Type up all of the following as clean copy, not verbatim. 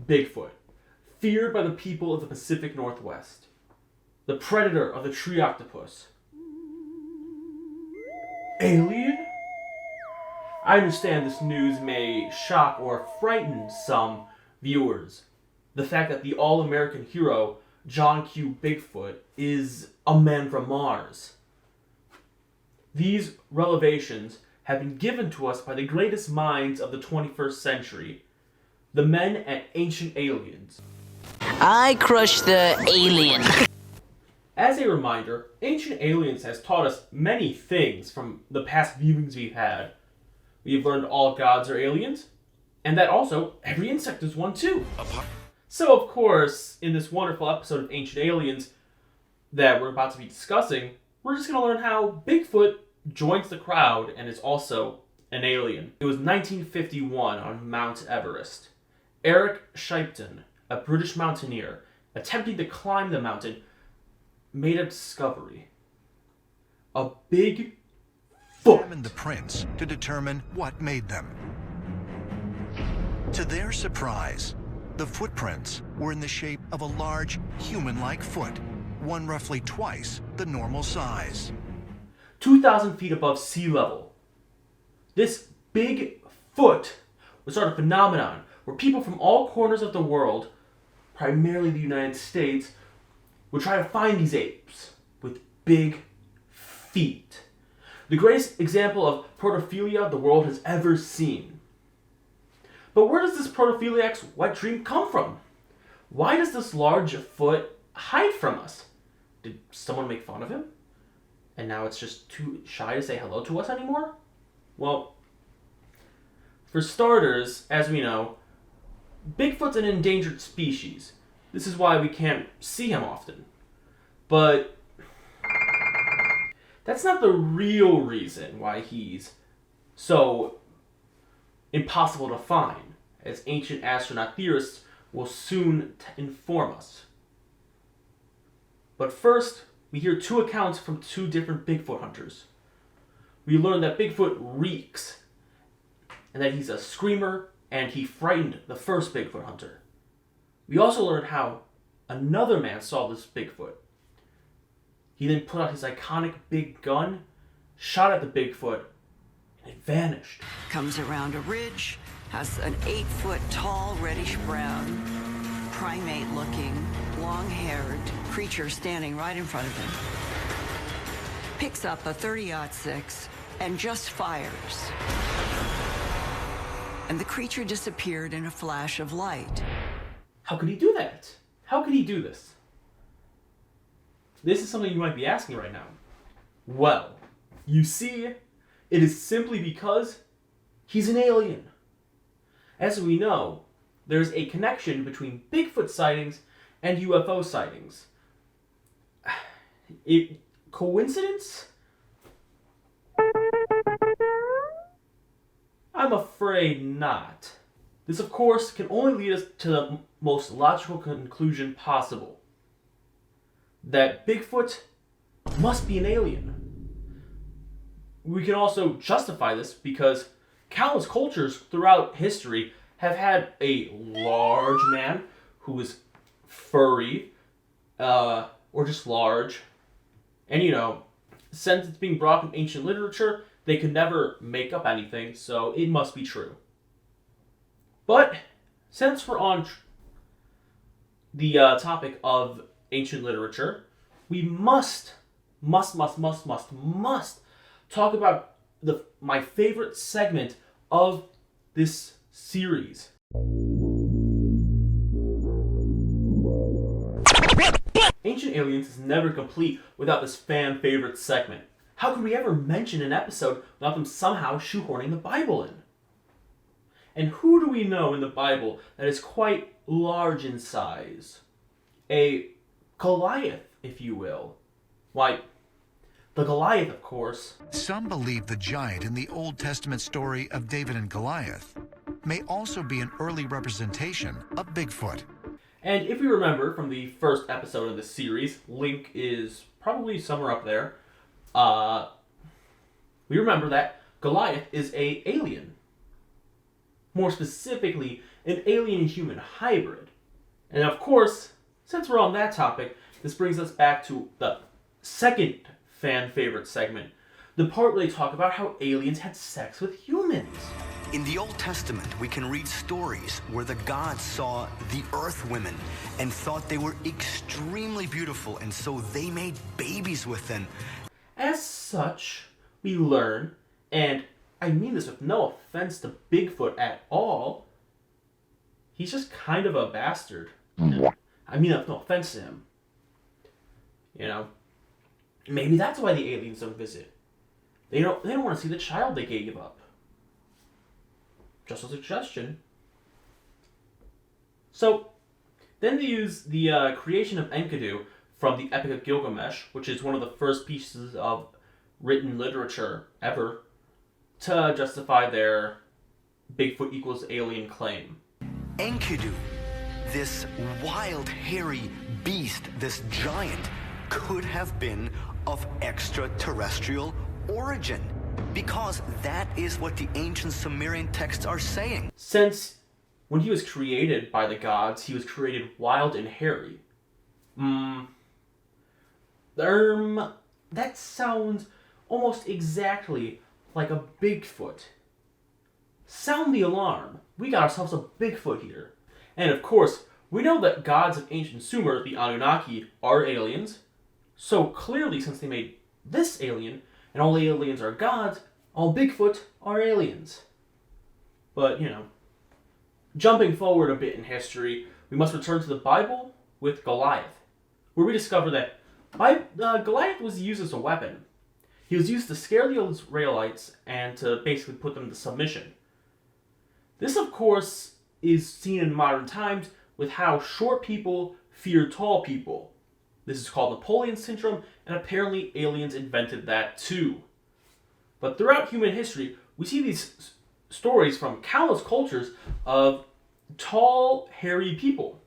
Bigfoot, feared by the people of the Pacific Northwest. The predator of the tree octopus. Alien? I understand this news may shock or frighten some viewers. The fact that the all-American hero, John Q. Bigfoot, is a man from Mars. These revelations have been given to us by the greatest minds of the 21st century, the men at Ancient Aliens. I crush the alien. As a reminder, Ancient Aliens has taught us many things from the past viewings we've had. We've learned all gods are aliens, and that also every insect is one too. So of course, in this wonderful episode of Ancient Aliens that we're about to be discussing, we're just going to learn how Bigfoot joins the crowd and is also an alien. It was 1951 on Mount Everest. Eric Shipton, a British mountaineer, attempting to climb the mountain, made a discovery. A big foot. Examined the prints to determine what made them. To their surprise, the footprints were in the shape of a large human-like foot, one roughly twice the normal size. 2,000 feet above sea level. This big foot was sort of a phenomenon where people from all corners of the world, primarily the United States, would try to find these apes with big feet. The greatest example of protophilia the world has ever seen. But where does this protophiliac's wet dream come from? Why does this large foot hide from us? Did someone make fun of him? And now it's just too shy to say hello to us anymore? Well, for starters, as we know, Bigfoot's an endangered species. This is why we can't see him often. But that's not the real reason why he's so impossible to find, as ancient astronaut theorists will soon inform us. But first, we hear two accounts from two different Bigfoot hunters. We learn that Bigfoot reeks, and that he's a screamer, and he frightened the first Bigfoot hunter. We also learn how another man saw this Bigfoot. He then put out his iconic big gun, shot at the Bigfoot, and it vanished. Comes around a ridge, has an 8-foot tall reddish brown, primate looking, long-haired creature standing right in front of him. Picks up a .30-06 and just fires. And the creature disappeared in a flash of light. How could he do that? How could he do this? This is something you might be asking right now. Well, you see, it is simply because he's an alien. As we know, there's a connection between Bigfoot sightings and UFO sightings. Coincidence? I'm afraid not. This, of course, can only lead us to the most logical conclusion possible. That Bigfoot must be an alien. We can also justify this because countless cultures throughout history have had a large man who is furry, or just large. And since it's being brought from ancient literature, they could never make up anything, so it must be true. But since we're on the topic of ancient literature, we must talk about my favorite segment of this series. Ancient Aliens is never complete without this fan favorite segment. How could we ever mention an episode without them somehow shoehorning the Bible in? And who do we know in the Bible that is quite large in size? A Goliath, if you will. Why, the Goliath, of course. Some believe the giant in the Old Testament story of David and Goliath may also be an early representation of Bigfoot. And if you remember from the first episode of this series, link is probably somewhere up there, we remember that Goliath is an alien. More specifically, an alien-human hybrid. And of course, since we're on that topic, this brings us back to the second fan favorite segment, the part where they talk about how aliens had sex with humans. In the Old Testament, we can read stories where the gods saw the earth women and thought they were extremely beautiful, and so they made babies with them. As such, we learn, and I mean this with no offense to Bigfoot at all, he's just kind of a bastard. I mean, no offense to him. You know, maybe that's why the aliens don't visit. They don't want to see the child they gave up. Just a suggestion. So, then they use the creation of Enkidu from the Epic of Gilgamesh, which is one of the first pieces of written literature ever, to justify their Bigfoot equals alien claim. Enkidu, this wild, hairy beast, this giant, could have been of extraterrestrial origin, because that is what the ancient Sumerian texts are saying. Since when he was created by the gods, he was created wild and hairy. That sounds almost exactly like a Bigfoot. Sound the alarm. We got ourselves a Bigfoot here. And of course, we know that gods of ancient Sumer, the Anunnaki, are aliens. So clearly, since they made this alien, and all aliens are gods, all Bigfoot are aliens. But, you know, jumping forward a bit in history, we must return to the Bible with Goliath, where we discover that Goliath was used as a weapon. He was used to scare the Israelites and to basically put them to submission. This, of course, is seen in modern times with how short people fear tall people. This is called Napoleon syndrome, and apparently aliens invented that too. But throughout human history, we see these stories from countless cultures of tall, hairy people.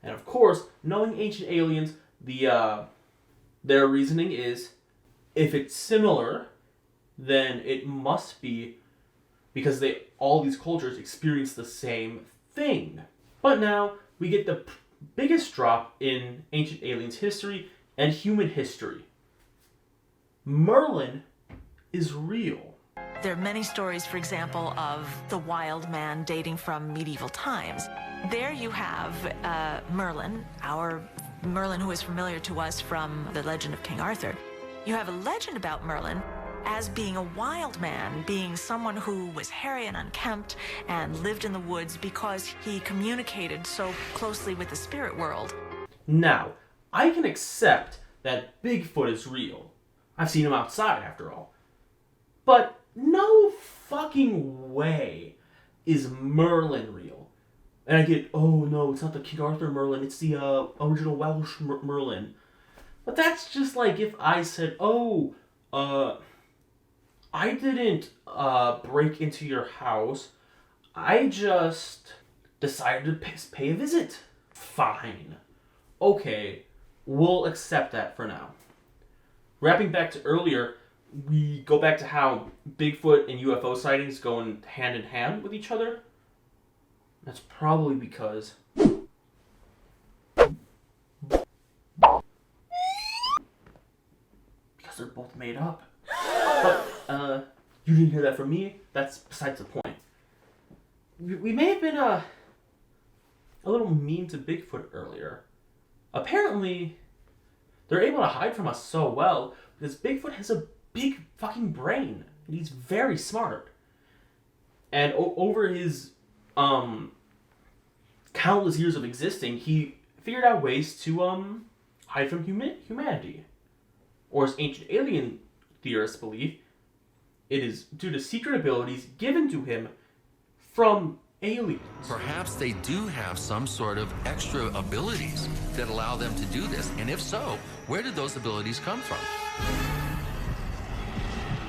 And of course, knowing ancient aliens, their reasoning is, if it's similar, then it must be because all these cultures experience the same thing. But now we get the biggest drop in ancient aliens history and human history. Merlin is real. There are many stories, for example, of the wild man dating from medieval times. There you have Merlin, our Merlin who is familiar to us from the legend of King Arthur. You have a legend about Merlin as being a wild man, being someone who was hairy and unkempt and lived in the woods because he communicated so closely with the spirit world. Now, I can accept that Bigfoot is real. I've seen him outside, after all. But no fucking way is Merlin real. And I get, oh no, it's not the King Arthur Merlin, it's the original Welsh Merlin. But that's just like if I said, I didn't break into your house. I just decided to pay a visit. Fine. Okay, we'll accept that for now. Wrapping back to earlier, we go back to how Bigfoot and UFO sightings go hand in hand with each other. That's probably because they're both made up. But, you didn't hear that from me? That's besides the point. We may have been, a little mean to Bigfoot earlier. Apparently, they're able to hide from us so well because Bigfoot has a big fucking brain. And he's very smart. And over his, countless years of existing, he figured out ways to, hide from humanity. Or as ancient alien theorists believe, it is due to secret abilities given to him from aliens. Perhaps they do have some sort of extra abilities that allow them to do this. And if so, where did those abilities come from?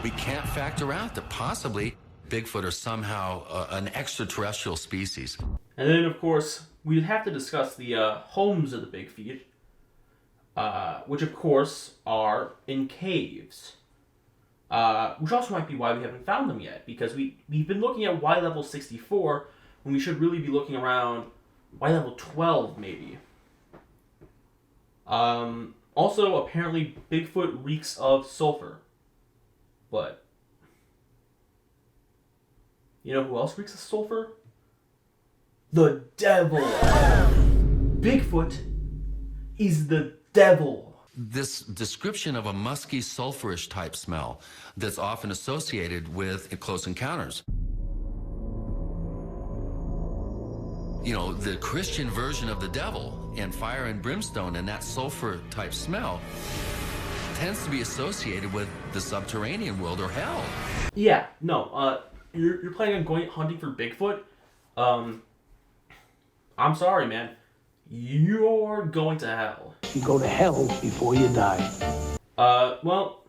We can't factor out that possibly Bigfoot are somehow an extraterrestrial species. And then, of course, we'd have to discuss the homes of the Bigfoot, which, of course, are in caves. Which also might be why we haven't found them yet, because we've been looking at Y level 64, when we should really be looking around Y level 12, maybe. Also, apparently, Bigfoot reeks of sulfur. But you know who else reeks of sulfur? The devil! Bigfoot is the devil. This description of a musky, sulfurish type smell that's often associated with close encounters. You know, the Christian version of the devil and fire and brimstone and that sulfur type smell tends to be associated with the subterranean world or hell. Yeah, no, you're planning on going hunting for Bigfoot? I'm sorry, man. You're going to hell. You go to hell before you die. Well,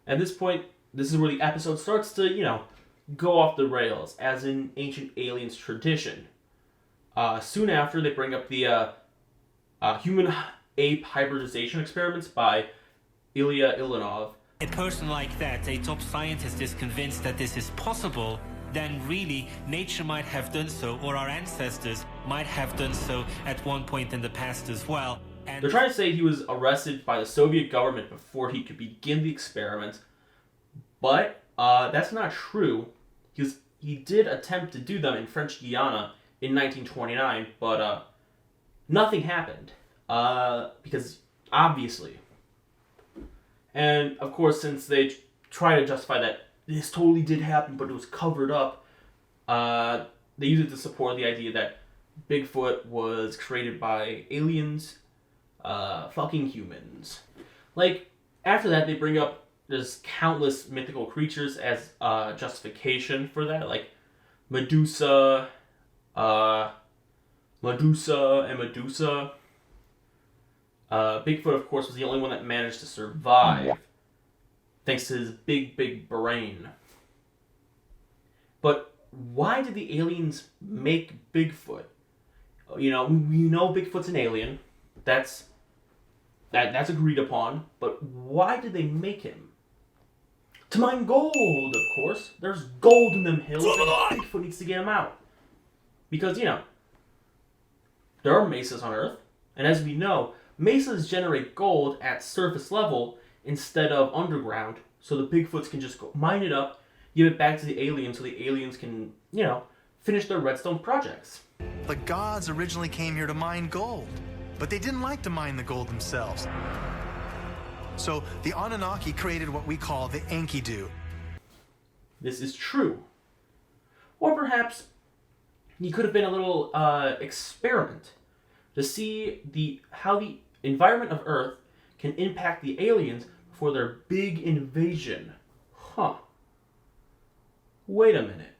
at this point, this is where the episode starts to, go off the rails, as in Ancient Aliens tradition. Soon after, they bring up the human-ape hybridization experiments by Ilya Ilinov. A person like that, a top scientist, is convinced that this is possible, then really nature might have done so, or our ancestors might have done so at one point in the past as well. And they're trying to say he was arrested by the Soviet government before he could begin the experiment, but that's not true. He did attempt to do them in French Guiana in 1929, but nothing happened, because obviously. And of course, since they try to justify that this totally did happen, but it was covered up, they use it to support the idea that Bigfoot was created by aliens, fucking humans. Like, after that, they bring up there's countless mythical creatures as justification for that, like Medusa, and Medusa. Bigfoot, of course, was the only one that managed to survive, thanks to his big brain. But why did the aliens make Bigfoot? We know Bigfoot's an alien. That's agreed upon. But why did they make him? To mine gold, of course. There's gold in them hills, and Bigfoot needs to get them out. Because, there are mesas on Earth, and as we know, mesas generate gold at surface level instead of underground, so the Bigfoots can just go mine it up, give it back to the aliens so the aliens can, finish their redstone projects. The gods originally came here to mine gold, but they didn't like to mine the gold themselves. So the Anunnaki created what we call the Enkidu. This is true. Or perhaps he could have been a little experiment to see how the environment of Earth can impact the aliens for their big invasion. Huh. Wait a minute.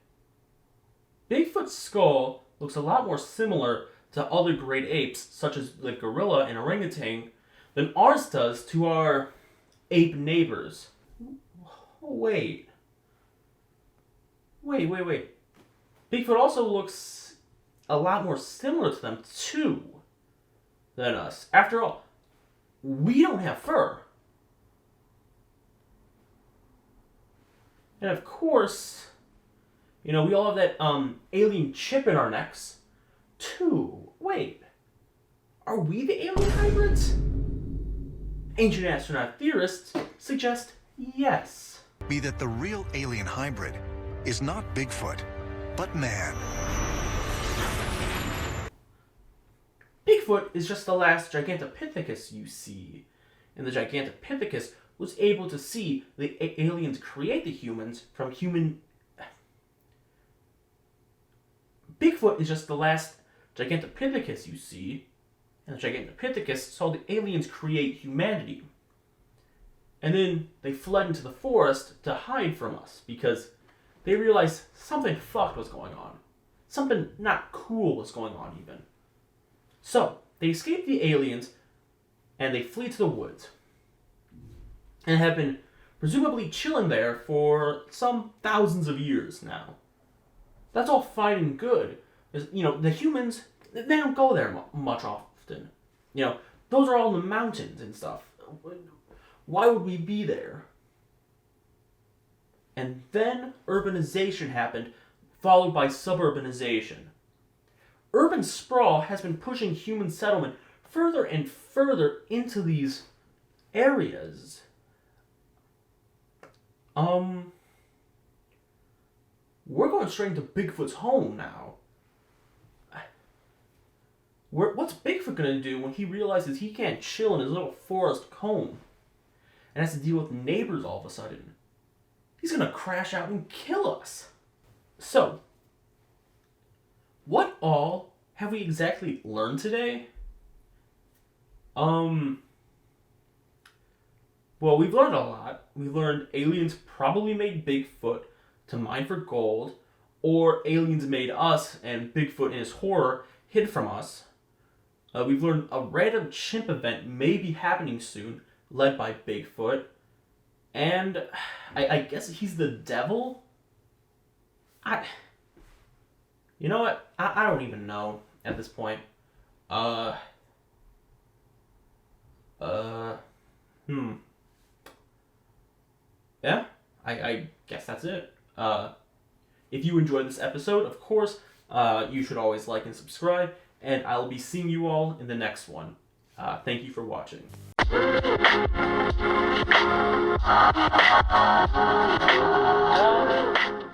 Bigfoot's skull looks a lot more similar to other great apes, such as the gorilla and orangutan, than ours does to our ape neighbors. Wait. Bigfoot also looks a lot more similar to them, too, than us. After all, we don't have fur. And of course, we all have that alien chip in our necks, too. Wait, are we the alien hybrids? Ancient astronaut theorists suggest yes. Be that the real alien hybrid is not Bigfoot, but man. Bigfoot is just the last Gigantopithecus you see, and the Gigantopithecus was able to see the aliens create the humans from human... Bigfoot is just the last Gigantopithecus you see, and the Gigantopithecus saw the aliens create humanity. And then they fled into the forest to hide from us, because they realized something fucked was going on. Something not cool was going on, even. So, they escaped the aliens, and they flee to the woods. And have been presumably chilling there for some thousands of years now. That's all fine and good. The humans, they don't go there much often. Those are all in the mountains and stuff. Why would we be there? And then urbanization happened followed by suburbanization. Urban sprawl has been pushing human settlement further and further into these areas. We're going straight into Bigfoot's home now. What's Bigfoot gonna do when he realizes he can't chill in his little forest home and has to deal with neighbors all of a sudden? He's gonna crash out and kill us. So, what all have we exactly learned today? Well, we've learned a lot. We learned aliens probably made Bigfoot to mine for gold, or aliens made us and Bigfoot in his horror hid from us. We've learned a random chimp event may be happening soon, led by Bigfoot. And I guess he's the devil? You know what? I don't even know at this point. Yeah, I guess that's it. If you enjoyed this episode, of course, you should always like and subscribe, and I'll be seeing you all in the next one. Thank you for watching.